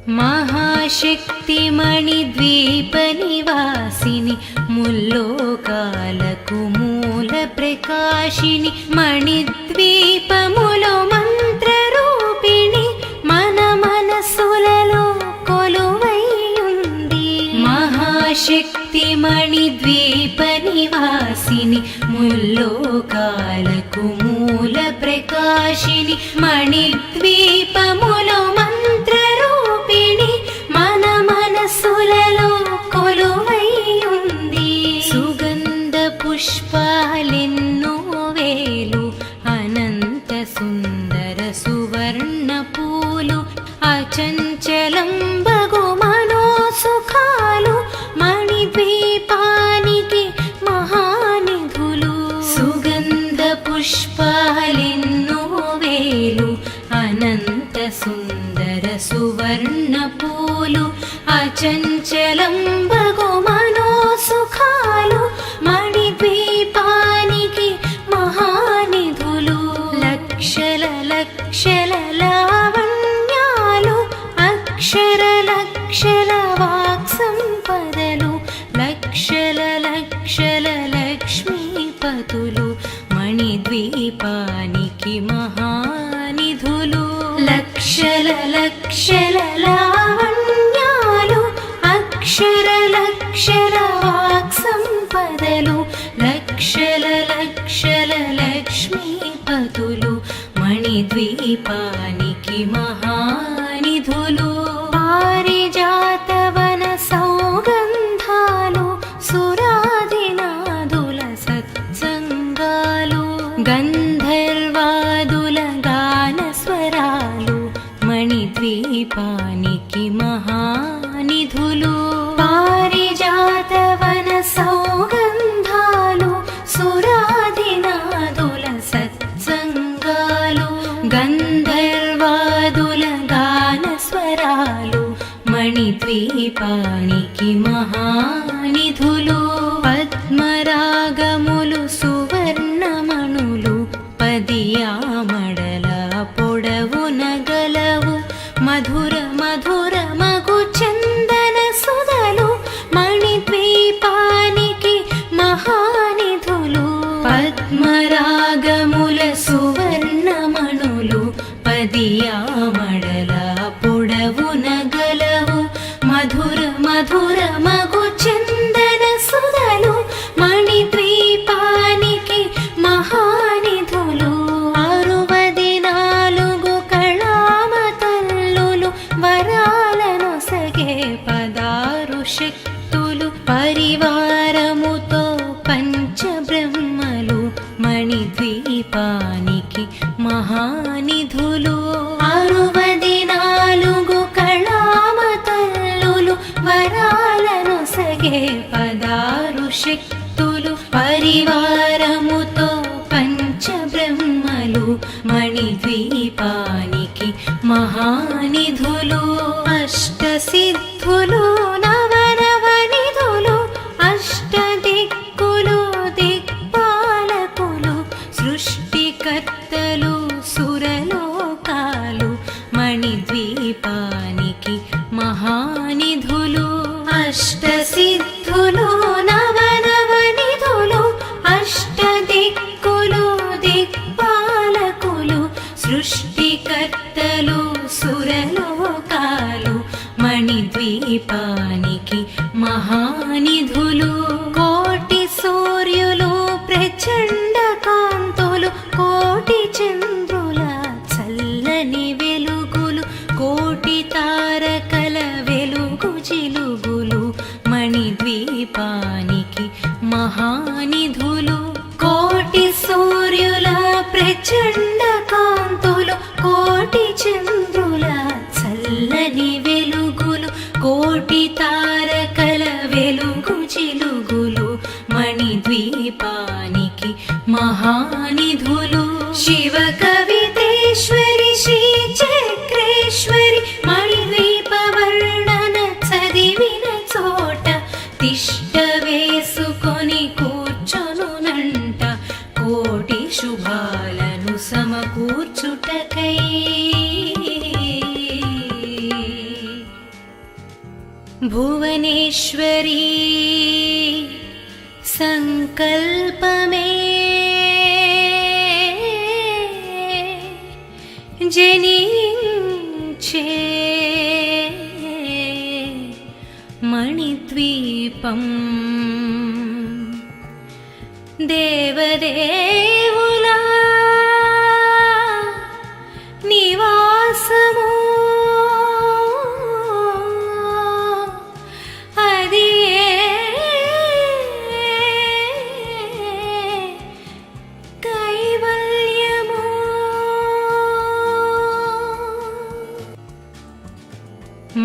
మహాశక్తిమణిద్వీపనివాసిని ముల్లోకాలకు మూల ప్రకాశిని మణిద్వీపములో మంత్రరూపిణి మన మనసులలో కొలువైయుంది. మహాశక్తిమణిద్వీపనివాసిని ముల్లోకాలకు మూల ప్రకాశిని మణిద్వీపములో మంత్రరూపిణి మన మనసులలో కొలువైయుంది. సుగంధ పుష్పాలెన్నో వేలు అనంత సుందర సువర్ణ పూలు అచంచలం బగు మనోసుఖాలు మణిద్వీపానికి మహానిధులు. సుగంధ పుష్పాలెన్నో వేలు అనంత సుందర సువర్ణ పూలు అచంచలం బగు మనోసుఖాలు మణిద్వీపానికి మహానిధులు. లక్షల లక్షల లావణ్యాలు అక్షర లక్షల వాక్సంపదలు లక్షల లక్షల లక్ష్మీపతులు మణిద్వీపానికి మహానిధులు. లక్షల లక్షల లావణ్యాలు అక్షర లక్షల వాక్సంపదలు లక్షల లక్షల లక్ష్మీపతులు మణిద్వీపానికి మహానిధులు. పారిజాతవన సౌగంధాలు సురాదినాదుల సత్సంగాలు గంధర్వాదుల గాన స్వరాలు మణిద్వీపానికి మహానిధులు. పారిజాతవన సౌగంధాలు సురాదినాదుల సత్సంగాలు గంధర్వాదుల గాన స్వరాలు మణిద్వీపానికి మహానిధులు. పద్మరాగములు సువర్ణమణులు పదియామడల పొడవున గలవు మధుర మధుర మగు చందన సుధలు మణిద్వీపానికి మహానిధులు. పద్మరాగముల సువర్ణమణులు పదియామడల పొడవున గలవు మధుర మధుర మగు చందన సుధలు మణిద్వీపానికి మహానిధులు. 64 కళామతల్లులు వరాలను సగే 16 శక్తులు పరివారముతో పంచబ్రహ్మలు మణిద్వీపానికి మహానిధులు. 64 కళామతల్లులు వరాలను సగే 16 శక్తులు పరివారముతో పంచబ్రహ్మలు మణిద్వీపానికి మహానిధులు. అష్టసిద్ధులు నవనవనిధులు అష్టదిక్కులు దిక్పాలకులు సృష్టికర్తలు సురలోకాలు మణిద్వీపానికి మహానిధులు. అష్టసిద్ధులు నవనవనిధులు అష్టదిక్కులు దిక్పాలకులు సృష్టికర్తలు సురలోకాలు మణిద్వీపానికి మహానిధులు. కోటి సూర్యులు ప్రచండ కాంతులు కోటి చంద్రుల చల్లని వెలుగులు కోటి తారకల వెలుగు జిలుగులు మణిద్వీపానికి మహానిధులు. కోటి సూర్యుల ప్రచండ కాంతులు కోటి చంద్రుల చల్లని వెలుగులు కోటి తారకల వెలుగు జిలుగులు మణిద్వీపానికి మహానిధులు. శివ కవితేశ్వరి శ్రీ చక్రేశ్వరి మణిద్వీప వర్ణన చదివిన చోట తిష్ట వేసుకొని కూర్చొనునంట కోటి శుభాలను సమ భువనేశ్వరీ సంకల్పమే జనించే మణిద్వీపం దేవదేవులా నివాసము అది కైవల్యము.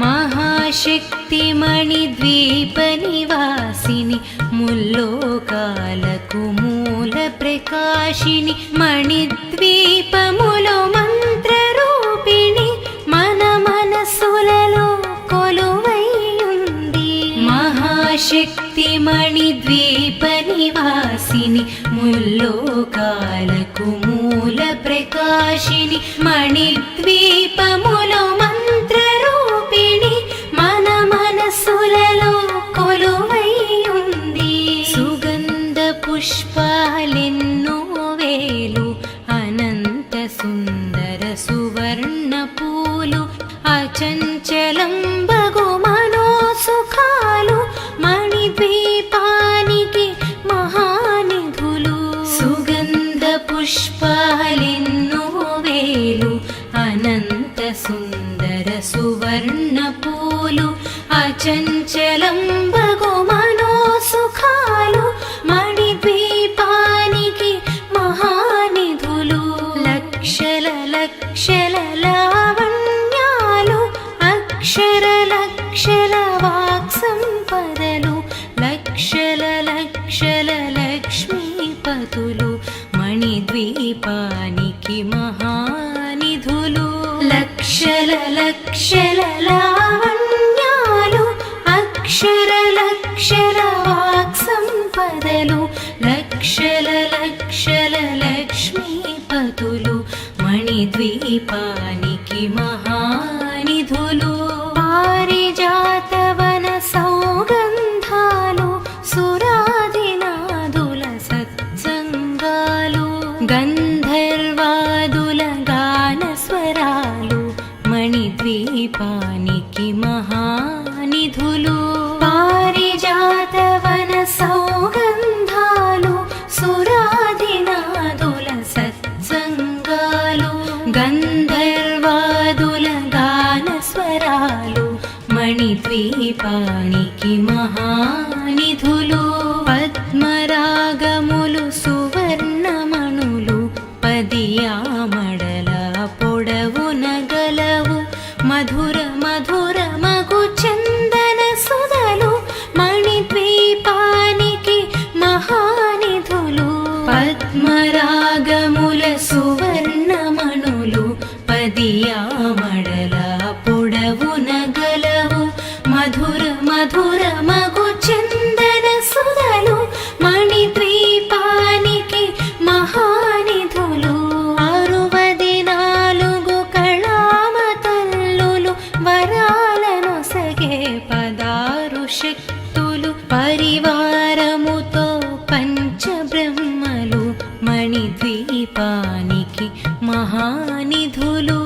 మహాశక్తి మణిద్వీప నివాసిని ముల్లోకాలకు మూల ప్రకాశిని మణిద్వీపములో మంత్ర రూపిణి మన మనసులలో కొలువై ఉంది. మహాశక్తి మణిద్వీప నివాసిని ముల్లోకాలకు మూల ప్రకాశిని మణిద్వీపములో మంత్ర రూపిణి మన మనసులలో కొలువై ఉంది. సుగంధ పుష్పాలెన్నో వేలు అనంత సుందర సువర్ణ పూలు అచంచలం బగు మనోసుఖాలు మణిద్వీపానికి మహానిధులు. సుగంధ పుష్పాలెన్నో వేలు అనంత సుందర సువర్ణ పూలు అచంచలం బగు మనోసుఖాలు మణిద్వీపానికి మహానిధులు. లక్షల లక్షల లావణ్యాలు అక్షర లక్షల వాక్సంపదలు లక్షల లక్షల లక్ష్మీపతులు మణిద్వీపానికి మహానిధులు. లక్షల లక్షల లావణ్యాలు అక్షర లక్షల వాక్సంపదలు లక్షల లక్షల లక్ష్మీపతులు మణిద్వీపానికి మహానిధులు. పారిజాతవన సౌగంధాలు సురాదినాదుల సత్సంగాలు గంధర్వాదుల గాన స్వరాలు మణిద్వీపానికి మహానిధులు. పారిజాతవన సౌగంధాలు సురాదినాదుల సత్సంగాలు గంధర్వాదుల గాన స్వరాలు మణిద్వీపానికి మహానిధులు. పద్మరాగములు సువర్ణమణులు పదియామడల పొడవున గలవు మధుర మధుర మగు చందన సుధలు మణిద్వీపానికి మహానిధులు. పద్మరాగముల సువర్ణమణులు పదియామడల పొడవున గలవు మధుర మధుర మగు చందన సుధలు మణిద్వీపానికి మహానిధులు. 64 కళామ తల్లులు వరాలను సగే 16 శక్తులు పరివారముతో పంచబ్రహ్మలు మణిద్వీపానికి మహానిధులు.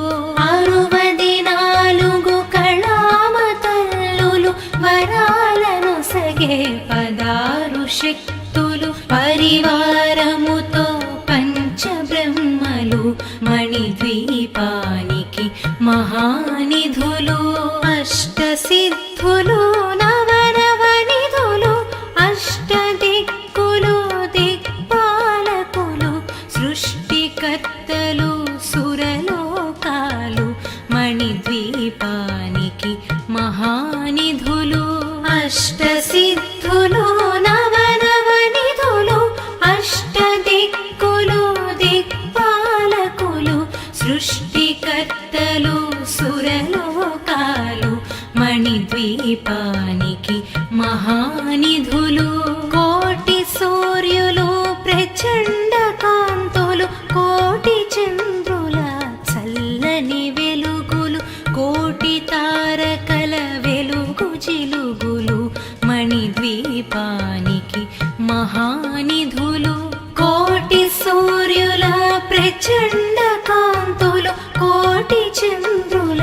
64 కళామ తల్లులు వరాలను సగే 16 శక్తులు పరివారముతో పంచబ్రహ్మలు మణిద్వీపానికి మహానిధులు. అష్టసిద్ధులు నవనవనిధులు అష్టదిక్కులు దిక్పాలకులు సృష్టికర్తలు సురలోకాలు మణిద్వీపానికి మహానిధులు. అష్టసిద్ధులు నవనవనిధులు అష్టదిక్కులు దిక్పాలకులు సృష్టికర్తలు సురలోకాలు మణిద్వీపానికి మహానిధులు. కోటి సూర్యులు ప్రచండ కాంతులు కోటి చంద్రుల చల్లని వెలుగులు కోటి తారకల వెలుగు చిలుకు ప్రచండ కాంతులు కోటి చంద్రుల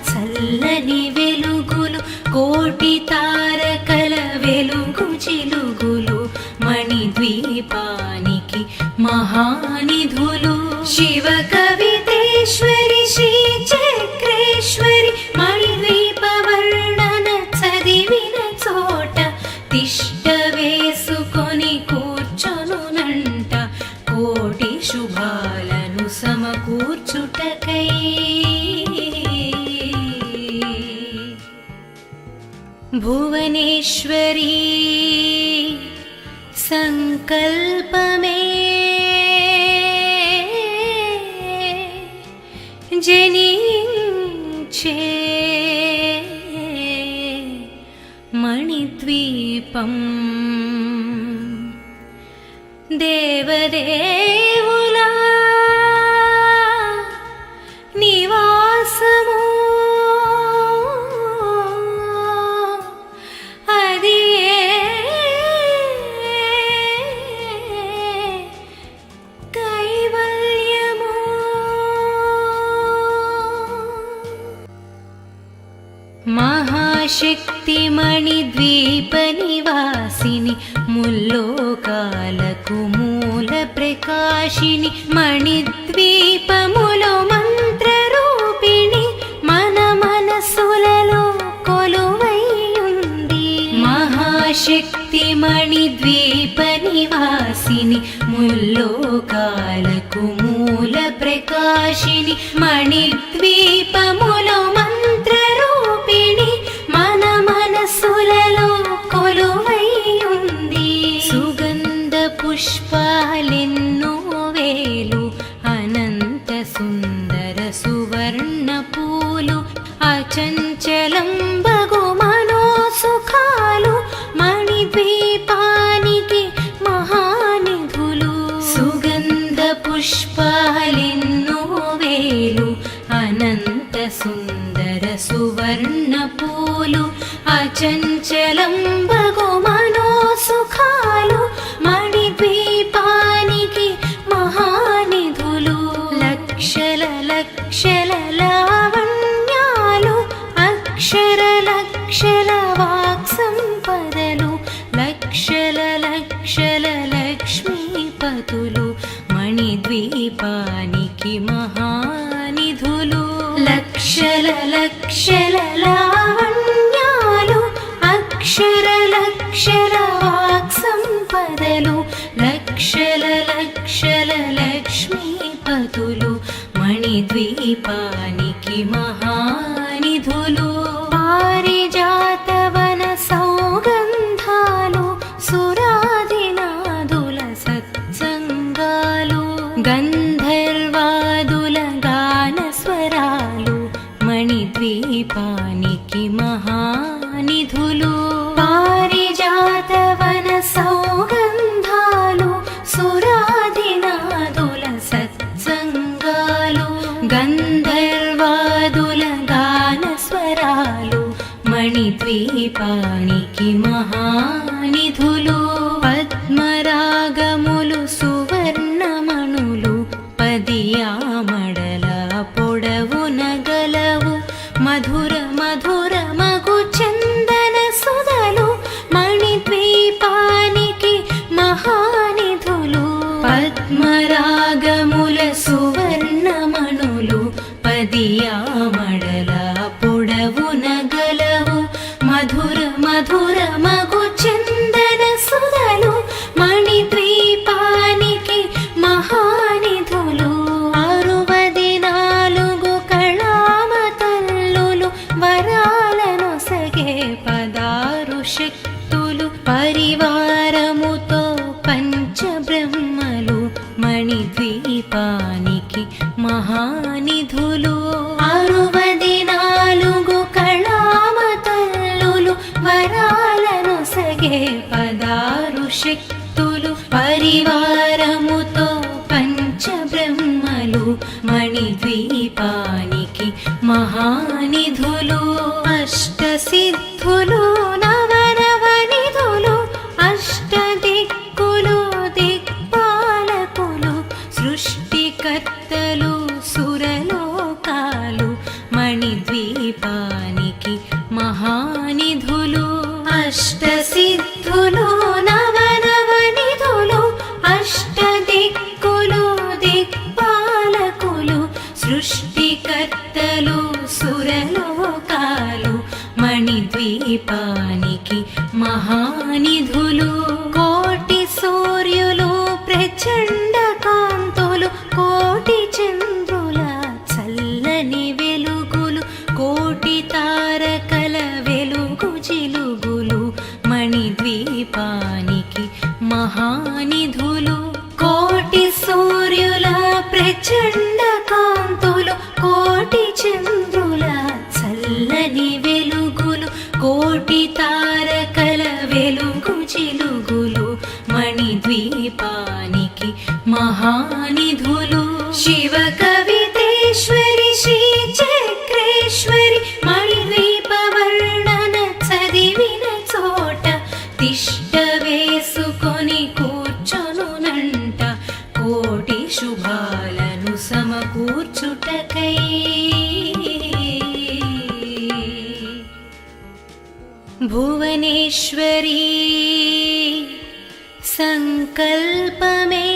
చల్లని వెలుగులు కోటి తారకల వెలుగు చిలుగులు మణిద్వీపానికి మహానిధులు శివ కవితేశ్వరి శ్రీ చక్రేశ్వరి మణిద్వీప వర్ణన చదివిన చోట తిష్ట వేసుకొని కూర్చొనునంట కోటి శుభాలను సమకూర్చుటకై భువనేశ్వరీ సంకల్పమే జనించే మణిద్వీపం దేవదేవుల నివాసము అది కైవల్యము మహాశక్తి మణిద్వీప నివాసిని ముల్లోకాలకు మూల ప్రకాశిని మణిద్వీపములో మంత్ర రూపిణి మన మనసులలో కొలువై ఉంది మహాశక్తి మణిద్వీప నివాసిని ముల్లోకాలకు మూల ప్రకాశిని మణిద్వీపములో మంత్ర రూపిణి మన మనసులలో కొలువై ఉంది సుగంధ పుష్పాలెన్నో వేలు అనంత సుందర సువర్ణ పూలు అచంచలం బగు మనోసుఖాలు మణిద్వీపానికి మహానిధులు సుగంధ పుష్పాలెన్నో వేలు అనంత సుందర సువర్ణ పూలు అచంచలం బగు మనోసుఖాలు మణిద్వీపానికి మహానిధులు లక్షల లక్షల లావణ్యాలు అక్షర లక్షల వాక్ సంపదలు లక్షల లక్షల లక్ష్మీపతులు మణిద్వీపానికి మహానిధులు లక్షల లక్షల లావణ్యాలు అక్షర లక్షల వాక్ సంపదలు లక్షల లక్షల లక్ష్మీపతులు మణిద్వీపానికి మహానిధులు పారిజాతవన సౌగంధాలు సురాదినాదుల సత్సంగాలు గంధర్వాదుల గాన స్వరాలు మణిద్వీపానికి మహానిధులు పారిజాతవన సౌగంధాలు సురాదినాదుల సత్సంగాలు గంధర్వాదుల గాన స్వరాలు మణిద్వీపానికి మహానిధులు పద్మరాగములు సువర్ణమణులు పదియామడల పొడవున గలవు మధుర మధుర మగు చందన సుధలు మణిద్వీపానికి మహానిధులు పద్మరాగముల సువర్ణమణులు పదియామడల పొడవున గలవు మధుర మధుర మగు చందన సుధలు మణిద్వీపానికి మహానిధులు 64 కళామతల్లులు వరాలను సగే 16 శక్తులు పరివారముతో పంచబ్రహ్మలు మణిద్వీపానికి మహానిధులు 64 కళామతల్లులు వరాలను సగే 16 శక్తులు పరివారముతో పంచబ్రహ్మలు మణిద్వీపానికి మహానిధులు అష్టసిద్ధులు నవనవనిధులు అష్టదిక్కులు దిక్పాలకులు సృష్టికర్త మణిద్వీపానికి మహానిధులు అష్టసిద్ధులు నవనవనిధులు అష్టదిక్కులు దిక్పాలకులు సృష్టికర్తలు సురలోకాలు మణిద్వీపానికి మహానిధులు కోటి సూర్యులు ప్రచండ కాంతులు కోటి చంద్రుల చల్లని వెలుగులు కోటి తారకల వెలుగు జిలుగులు మణిద్వీపానికి మహానిధులు కోటి సూర్యుల ప్రచండ కాంతులు కోటి చంద్రుల చల్లని వెలుగులు కోటి తారకల వెలుగు జిలుగులు మణిద్వీపానికి మహానిధులు శివ కవితేశ్వరి శ్రీ చక్రేశ్వరి మణిద్వీప వర్ణన చదివిన చోట తిష్ట వేసుకొని కూర్చొనునంట కోటి శుభాలను సమకూర్చుటకై భువనేశ్వరీ సంకల్పమే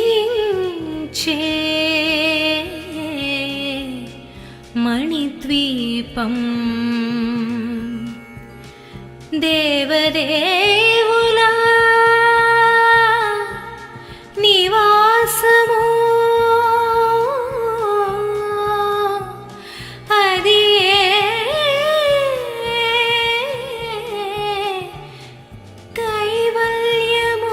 జనించే మణిద్వీపం దేవదేవుల నివాసము అది కైవల్యము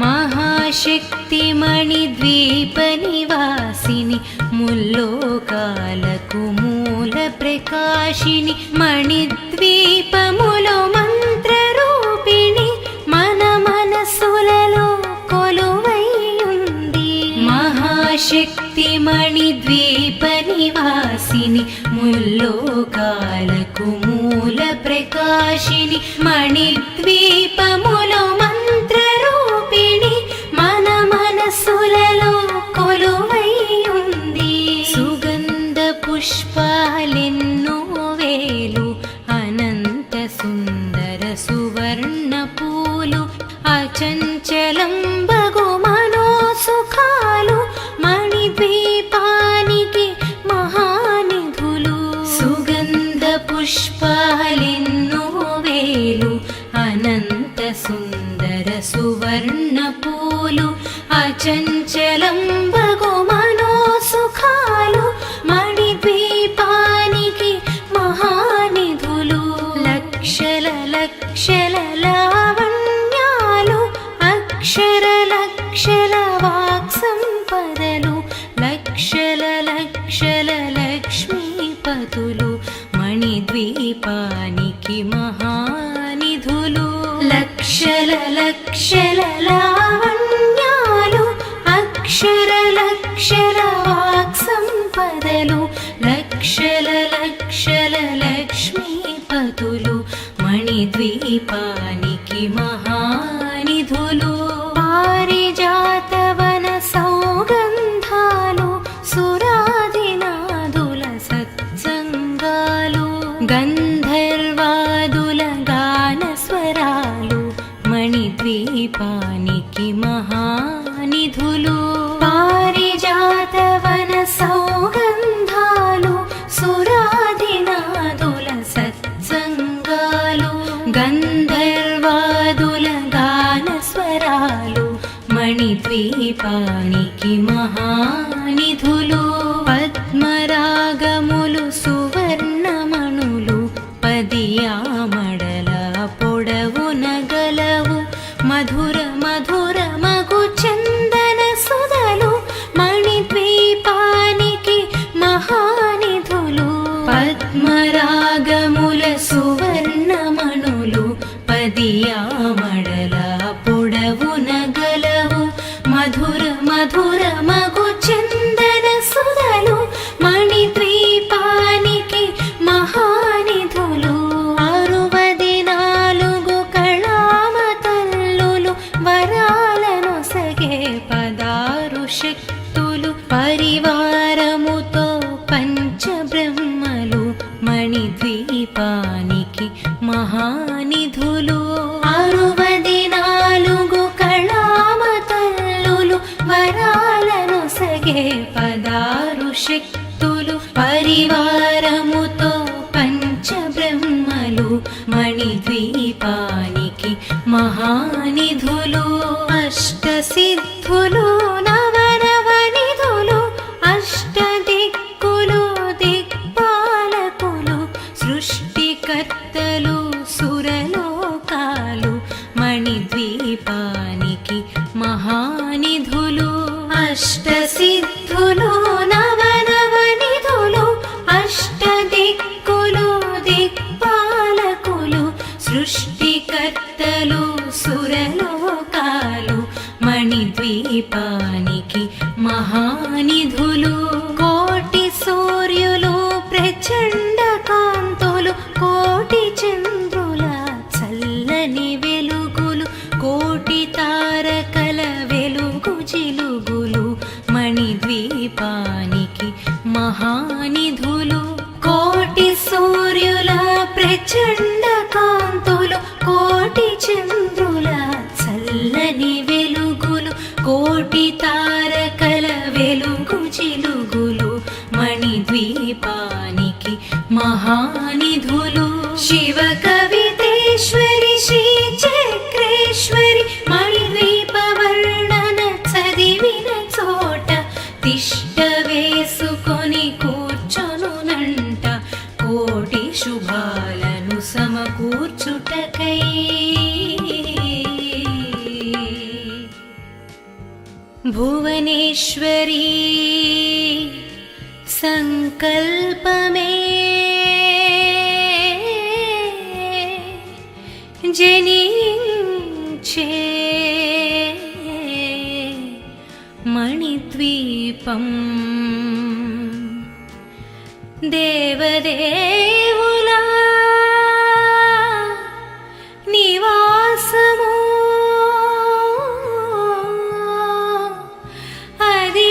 మహాశక్తి మణిద్వీప నివాసిని ముల్లోకాలకు మూల ప్రకాశిని మణిద్వీపములో మంత్రరూపిణి మన మనసులలో కొలువై ఉంది మహాశక్తి మణిద్వీప నివాసిని ముల్లోకాలకు మూల ప్రకాశిని మణిద్వీపములో మంత్రరూపిణి మన మనసులలో కొలువై ఉంది సుగంధ పుష్పాలెన్నో వేలు అనంత సుందర సువర్ణ పూలు అచంచలం బగు మనోసుఖాలు మణిద్వీపానికి మహానిధులు సుగంధ పుష్పాలెన్నో వేలు అనంత సుందర సువర్ణ పూలు అచంచలం బగు మనోసుఖాలు మణిద్వీపానికి మహానిధులు లక్షల లక్షల లావణ్యాలు అక్షర లక్షల వాక్సంపదలు లక్షల లక్షల లక్ష్మీపతులు మణిద్వీపానికి మహానిధులు లక్షల లక్షల లావణ్యాలు అక్షర లక్షల వాక్సంపదలు లక్షల లక్షల లక్ష్మీపతులు మణిద్వీపానికి మహానిధులు పారిజాతవన సౌగంధాలు సురాదినాదుల సత్సంగాలు గంధర్వాదుల గానస్వరాలు మణిద్వీపానికి మహానిధులు పారిజాతవన సౌగంధాలు సురాదినాదుల సత్సంగాలు గంధర్వాదుల గానస్వరాలు మణిద్వీపానికి మహానిధులు పద్మరాగములు సువర్ణమణులు పదియామడల పొడవున గలవు మధుర మధుర మగు చందన సుధలు మణిద్వీపానికి మహానిధులు పద్మరాగముల సువర్ణమణులు పదియామడల పొడవున గలవు మధుర మధుర మగు చందన సుధలు మణిద్వీపానికి మహానిధులు 64 కళామతల్లో మహానిధులు అష్టసిద్ధులు నవనవనిధులు అష్టదిక్కులు దిక్పాలకులు సృష్టికర్తలు సురలోకాలు మణిద్వీపానికి మహానిధులు అష్టసిద్ధులు నవనవనిధులు అష్టదిక్కులు దిక్పాలకులు సృష్టికర్తలు సురలోకాలు మణిద్వీపానికి మహానిధులు కోటి సూర్యులు ప్రచండ కాంతులు కోటి చంద్రుల చల్లని వెలుగులు కోటి తారకల వెలుగు జిలుగులు మణిద్వీపానికి మహానిధులు కోటి సూర్యుల ప్రచండ కాంతులు కోటి చంద్రుల చల్లని వెలుగులు కోటి తారకల వెలుగు జిలుగులు మణిద్వీపానికి మహానిధులు శివ కవితేశ్వరి శ్రీ చక్రేశ్వరి మణిద్వీప వర్ణన చదివిన చోట తిష్ట వేసుకొని కూర్చొనునంట కోటి శుభాలను సమకూర్చుటకై భువనేశ్వరీ సంకల్పమే జనించే మణిద్వీపం దేవదేవుల నివాసము అది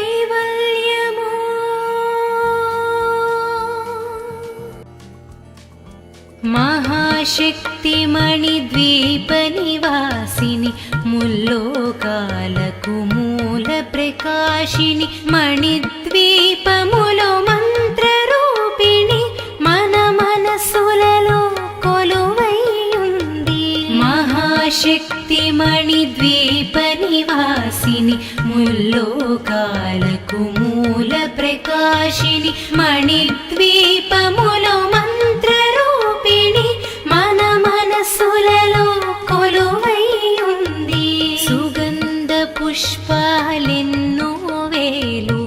కైవల్యము మహాశక్తి మణిద్వీప నివాసిని ముల్లోకాలకు మూల ప్రకాశిని మణిద్వీపములో మంత్రరూపిణి మన మనసులలో కొలువై ఉంది మహాశక్తి మణిద్వీప నివాసిని ముల్లోకాలకు మూల ప్రకాశిని మణిద్వీపములో మంత్రరూపిణి మన మనసులలో కొలువై ఉంది సుగంధ పుష్పాలెన్నో వేలు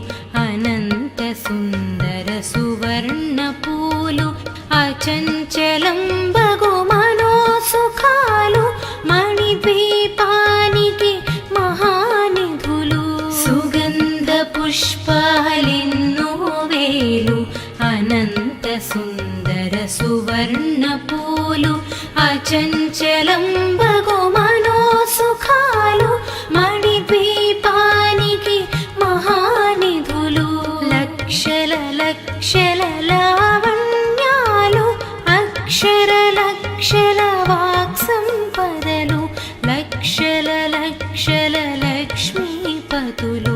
అనంత సుందర సువర్ణ పూలు అచంచలం బగు మనోసుఖాలు మణిద్వీపానికి మహానిధులు సుగంధ పుష్పాలెన్నో వేలు అనంత సుందర సువర్ణ పూలు అచంచలం బగు మనోసుఖాలు మణిద్వీపానికి మహానిధులు లక్షల లక్షల లావణ్యాలు అక్షర లక్షల వాక్సంపదలు లక్షల లక్షల లక్ష్మీపతులు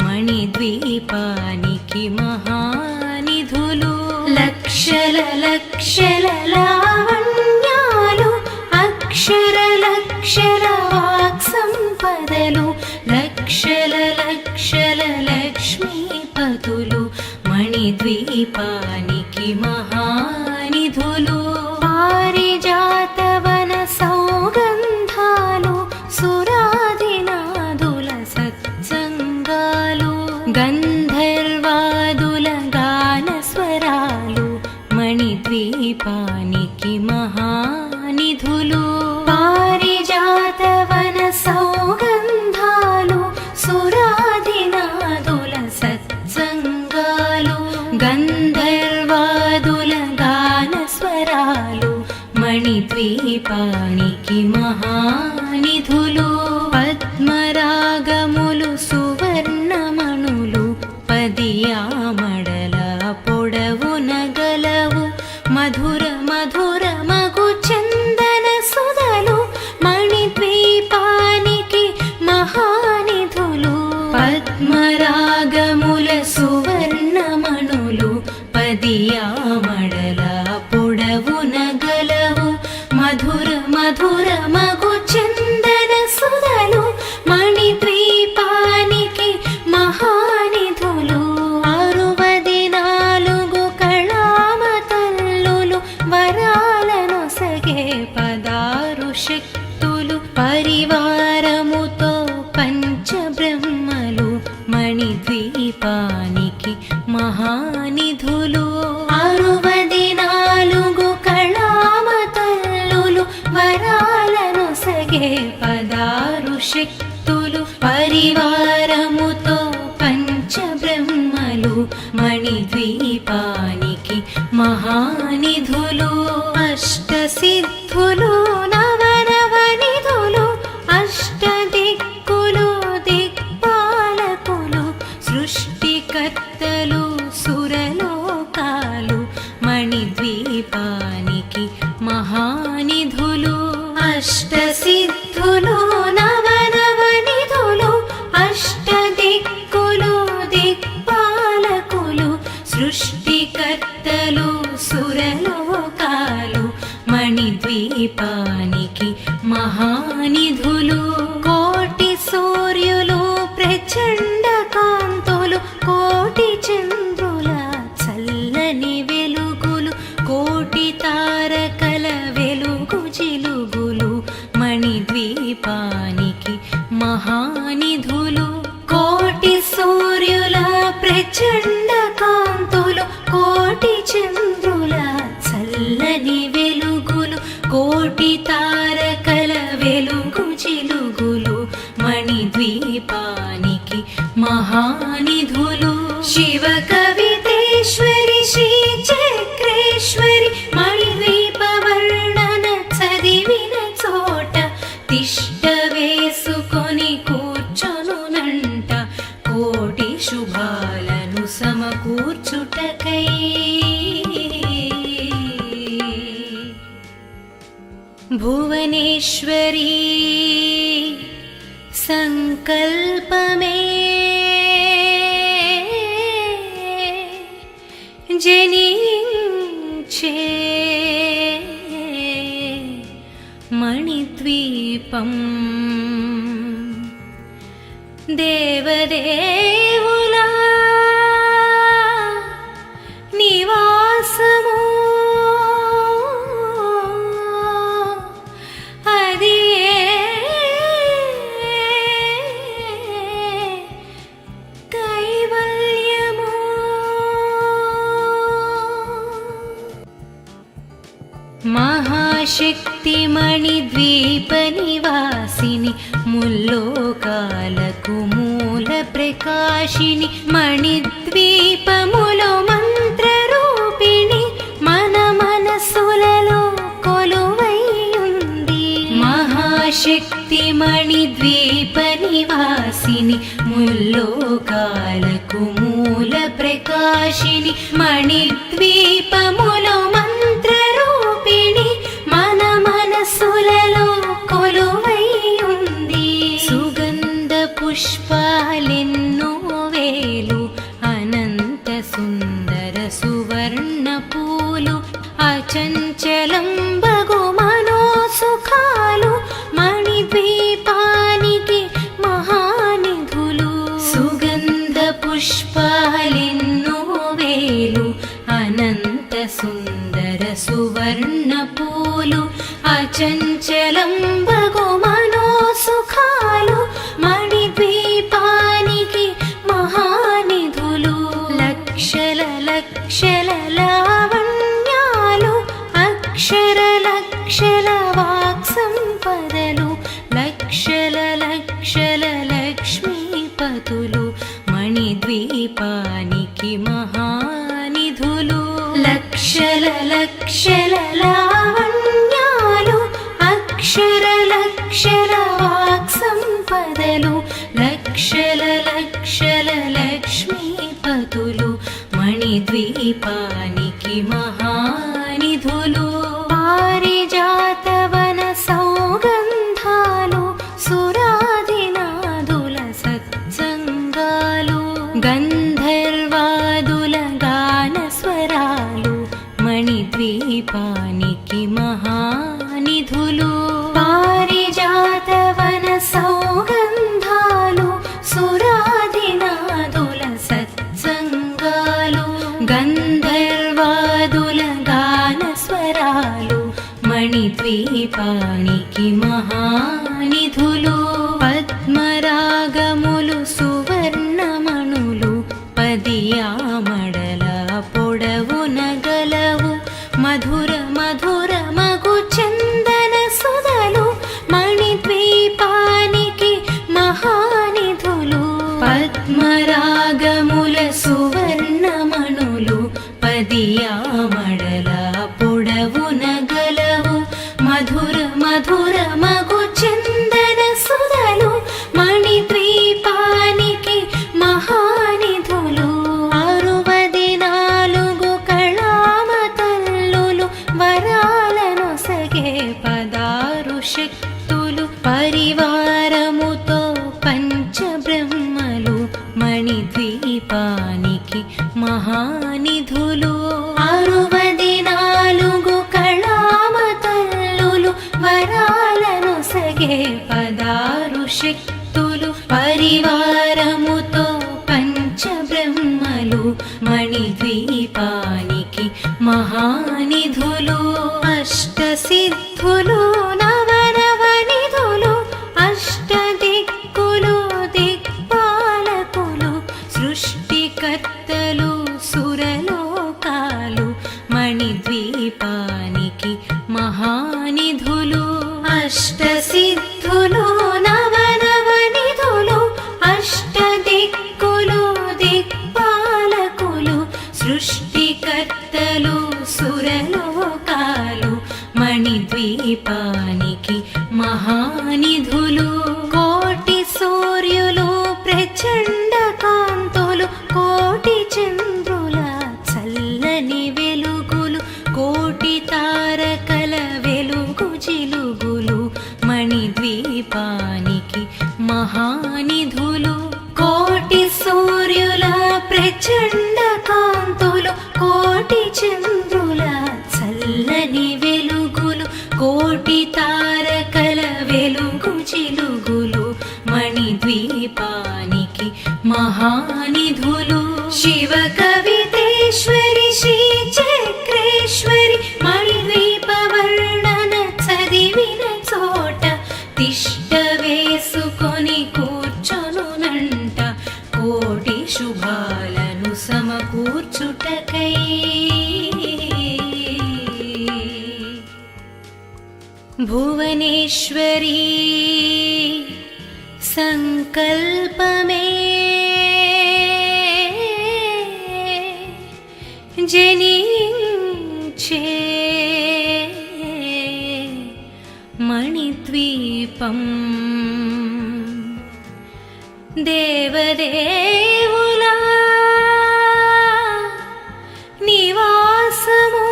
మణిద్వీపానికి మహానిధులు లక్షల లక్షల లావణ్యాలు అక్షర లక్షల వాక్సంపదలు లక్షల లక్షల లక్ష్మీపతులు మణిద్వీపానికి మహానిధులు పారిజాతవన సౌగంధాలు సురాదినాదుల సత్సంగాలు గంధర్వాదుల గానస్వరాలు మణిద్వీపానికి మహానిధులు పారిజాతవన సౌగంధాలు సురాదినాదుల సత్సంగాలు గంధర్వాదుల గానస్వరాలు మణిద్వీపానికి మహానిధులు పద్మరాగములు సువర్ణమణులు పదియామడల పొడవున గలవు మధుర మధుర మగు చందన సుధలు మణిద్వీపానికి మహానిధులు పద్మరాగముల సువర్ణమణులు పదియామడల పొడవునగలవు మధుర మధుర మగు చందన సుధలు మణిద్వీపానికి మహానిధులు 64 కళామ తల్లులు వరాలను సగే 16 శక్తులు పరివారముతో పంచబ్రహ్మలు మణిద్వీపానికి మహానిధులు 64 కళామ తల్లులు వరాలను సగే 16 శక్తులు పరివారముతో పంచబ్రహ్మలు మణిద్వీపానికి మహానిధులు అష్టసిద్ధులు నవనవనిధులు అష్టదిక్కులు దిక్పాలకులు సృష్టికర్తలు సురలోకాలు మణిద్వీపానికి మహానిధులు అష్టసిద్ధులు నవనవనిధులు అష్టదిక్కులు దిక్పాలకులు సృష్టికర్తలు సురలోకాలు మణిద్వీపానికి మహానిధులు కోటి సూర్యులు ప్రచండ కాంతులు కోటి చంద్రుల చల్లని వెలుగులు కోటి తారకల వెలుగు జిలుగులు మణిద్వీపానికి మహానిధులు కోటి సూర్యుల ప్రచండ కాంతులు కోటి చంద్రుల చల్లని వెలుగులు కోటి తారకల వెలుగు జిలుగులు మణిద్వీపానికి మహానిధులు శివ కవితేశ్వరి శ్రీ చక్రేశ్వరి మణిద్వీప వర్ణన చదివిన చోట తిష్ట వేసుకొని కూర్చొనునంట కోటి శుభాలను సమకూర్చుటకై భువనేశ్వరీ సంకల్పమే జనించే మణిద్వీపం దేవదేవుల నివాసము అది కైవల్యము మహాశక్తి మణిద్వీప నివాసిని ముల్లోకాలకు మూల ప్రకాశిని మణిద్వీపములో మంత్రరూపిణి మన మనసులలో కొలువై ఉంది మహాశక్తి మణిద్వీప నివాసిని ముల్లోకాలకు మూల ప్రకాశిని మణిద్వీపములో మంత్రరూపిణి మన మనసులలో కొలువై ఉంది సుగంధ పుష్పాలెన్నో వేలు అనంత సుందర సువర్ణ పూలు అచంచలం బగు మనోసుఖాలు మణిద్వీపానికి మహానిధులు సుగంధ పుష్పాలెన్నో వేలు అనంత సుందర సువర్ణ పూలు అచంచలం బగు మనోసుఖాలు మణిద్వీపానికి మహానిధులు లక్షల లక్షల లావణ్యాలు అక్షర లక్షల వాక్సంపదలు లక్షల లక్షల లక్ష్మీపతులు మణిద్వీపానికి మహానిధులు లక్షల లక్షల లావణ్యాలు అక్షర లక్షల వాక్సంపదలు లక్షల లక్షల లక్ష్మీపతులు మణిద్వీపానికి మహానిధులు పారిజాతవన సౌగంధాలు సురాదినాదుల సత్సంగాలు గంధర్వాదుల గాన స్వరాలు మణిద్వీపానికి దీపానికి మహానిధులు పారిజాతవన సౌగంధాలు సురాదినాదుల సత్సంగాలు గంధర్వాదుల గాన స్వరాలు మణిద్వీపానికి మహానిధులు పద్మరాగములు సువర్ణమణులు పదియామడల పొడవున గలవు మధుర మధుర మగు చందన సుధలు మణిద్వీపానికి మహానిధులు పద్మరాగముల సువర్ణమణులు పదియామడల పొడవున గలవు మధుర మధుర మగు చందన సుధలు మణిద్వీపానికి మహానిధులు 64 కళామతల్లులు వరాలను సగే 16 శక్తులు పరివారముతో పంచబ్రహ్మలు మణిద్వీపానికి మహానిధులు 64 కళామతల్లులు వరాలను సగే 16 శక్తులు పరివారముతో పంచబ్రహ్మలు మణిద్వీపానికి మహానిధులు అష్టసిద్ధులు నవనవనిధులు అష్టదిక్కులు దిక్పాలకులు సృష్టికర్తలు సురలోకాలు మణిద్వీపానికి మహానిధులు అష్టసిద్ధులు నవనవనిధులు అష్టదిక్కులు దిక్పాలకులు సృష్టికర్తలు సురలోకాలు మణిద్వీపానికి మహానిధులు కోటి సూర్యులు ప్రచండ కాంతులు కోటి చంద్రుల చల్లని వెలుగులు కోటి తారకల వెలుగు జిలుగులు మణిద్వీపానికి మహానిధులు కోటి సూర్యుల ప్రచండ కాంతులు కోటి చంద్రుల చల్లని వెలుగులు కోటి తారకల వెలుగు జిలుగులు మణిద్వీపానికి మహానిధులు శివ కవితేశ్వరి శ్రీ చక్రేశ్వరి మణిద్వీప వర్ణన చదివిన చోట తిష్ట వేసుకొని కూర్చొనునంట కోటి శుభాలను సమకూర్చుటకై భువనేశ్వరీ సంకల్పమే జనించే మణిద్వీపం దేవదేవుల నివాసము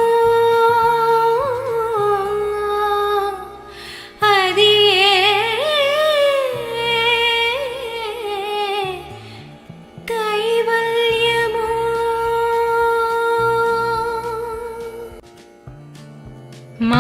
అది కైవల్యము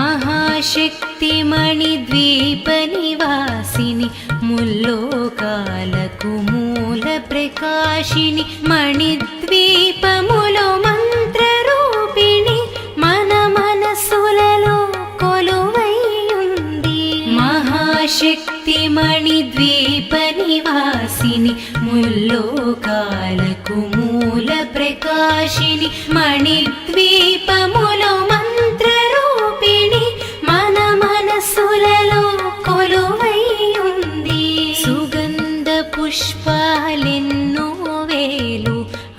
మహాశక్తి మణిద్వీప నివాసిని ముల్లోకాలకు మూల ప్రకాశిని మణిద్వీపములో మంత్రరూపిణి మన మనసులలో కొలువైయుంది మహాశక్తి మణిద్వీప నివాసిని ముల్లోకాలకు మూల ప్రకాశిని మణిద్వీపములో మంత్రరూపిణి మన మనసులలో కొలువైయుంది సుగంధ పుష్పాలెన్నో వేలు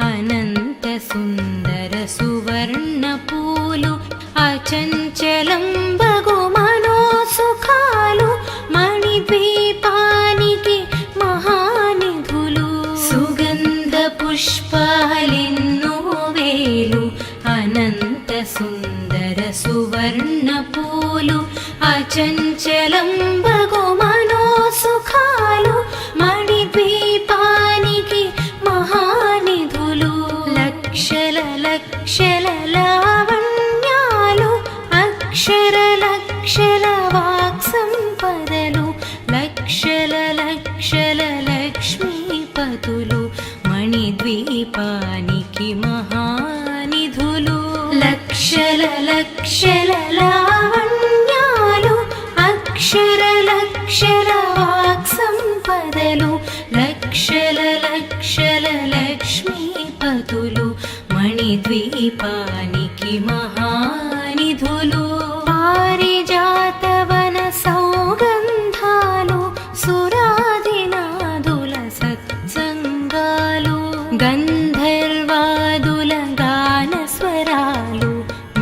అనంత సుందర సువర్ణ పూలు అచంచలం బగు మనోసుఖాలు మణిద్వీపానికి మహానిధులు సుగంధ పుష్పాలెన్నో వేలు అనంత సుందర సువర్ణ పూలు అచంచలం బగు మనోసుఖాలు మణిద్వీపానికి మహానిధులు లక్షల లక్షల లావణ్యాలు అక్షర లక్షల వాక్సంపదలు లక్షల లక్షల లక్ష్మీపతులు మణిద్వీపానికి మహానిధులు లక్షల లక్షల లావణ్యాలు అక్షర లక్షల వాక్సంపదలు లక్షల లక్షల లక్ష్మీపతులు మణిద్వీపానికి మహానిధులు పారిజాతవన సౌగంధాలు సురాదినాదుల సత్సంగాలు గంధర్వాదుల గానస్వరాలు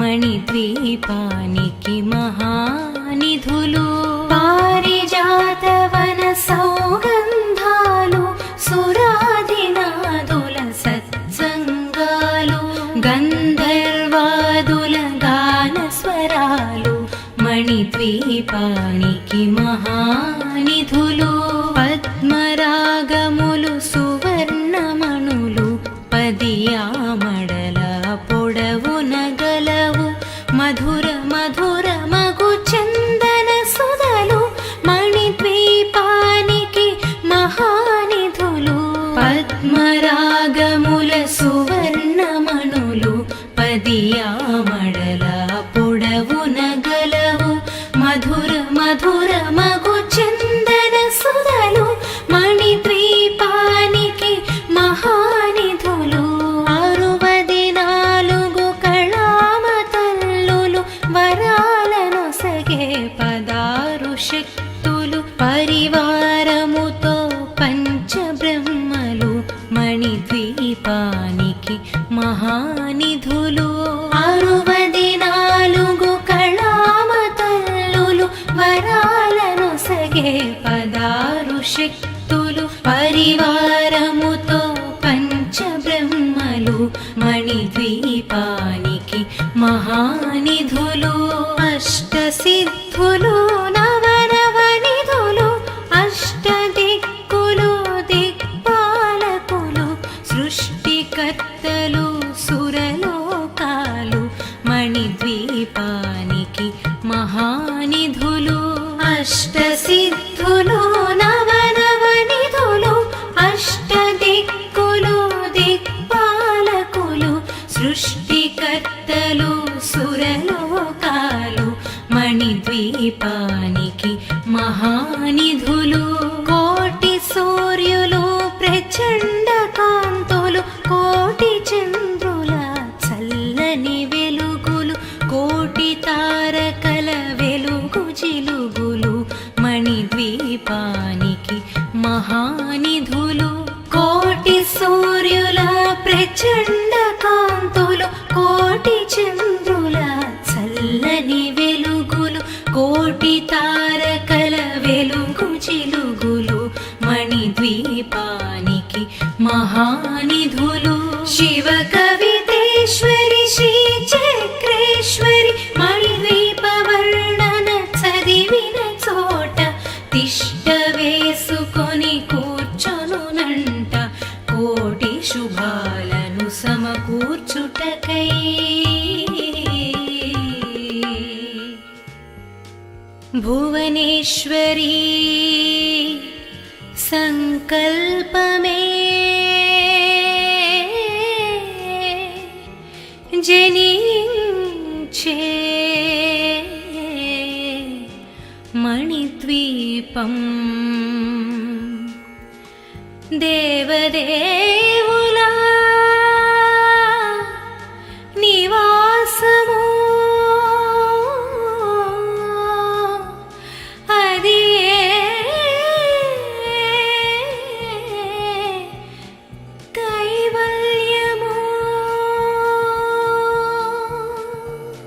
మణిద్వీపానికి మహానిధులు పారిజాతవన సౌగంధాలు సురాదినాదుల సత్సంగాలు గంధర్వాదుల గానస్వరాలు మణిద్వీపానికి మహానిధులు పద్మరాగములు సువర్ణమణులు పదియామడల పొడవున గలవు మధుర మధుర మగు చందన సుధలు మణిద్వీపానికి మహానిధులు పద్మరాగముల సువర్ణమణులు పదియామడల పొడవున గలవు మధుర మధుర మగు చందన సుధలు మణిద్వీపానికి మహానిధులు 64 కళామతల్లులు వరాలనొసగే 16 శక్తులు పరివారముతో పంచబ్రహ్మలు మణిద్వీపానికి మహానిధులు 64 కళామతల్లులు వరాలనొసగే 16 శక్తులు పరివారముతో పంచబ్రహ్మలు మణిద్వీపానికి మహానిధులు అష్టసిద్ధులు నవనవనిధులు అష్టదిక్కులు దిక్పాలకులు సృష్టికర్తలు సురలోకాలు మణిద్వీపానికి మహానిధులు అష్టసిద్ధులు నవనవనిధులు అష్టదిక్కులు దిక్పాలకులు సృష్టికర్తలు సురలోకాలు మణిద్వీపానికి మహానిధులు కోటి సూర్యులు ప్రచండ కాంతులు కోటి చంద్రుల చల్లని వెలుగులు కోటి తారకల వెలుగు జిలుగులు మణిద్వీపానికి మహానిధులు కోటి సూర్యుల ప్రచండ కాంతులు కోటి చంద్రుల చల్లని వెలుగులు కోటి తారకల వెలుగు జిలుగులు మణిద్వీపానికి మహానిధులు శివ కవితేశ్వరి శ్రీ చక్రేశ్వరి మణిద్వీప వర్ణన చదివిన చోట తిష్ట వేసుకొని కూర్చొనునంట కోటి శుభాలను సమకూర్చుటకై భువనేశ్వరీ సంకల్పమే జనించే మణిద్వీపం దేవదే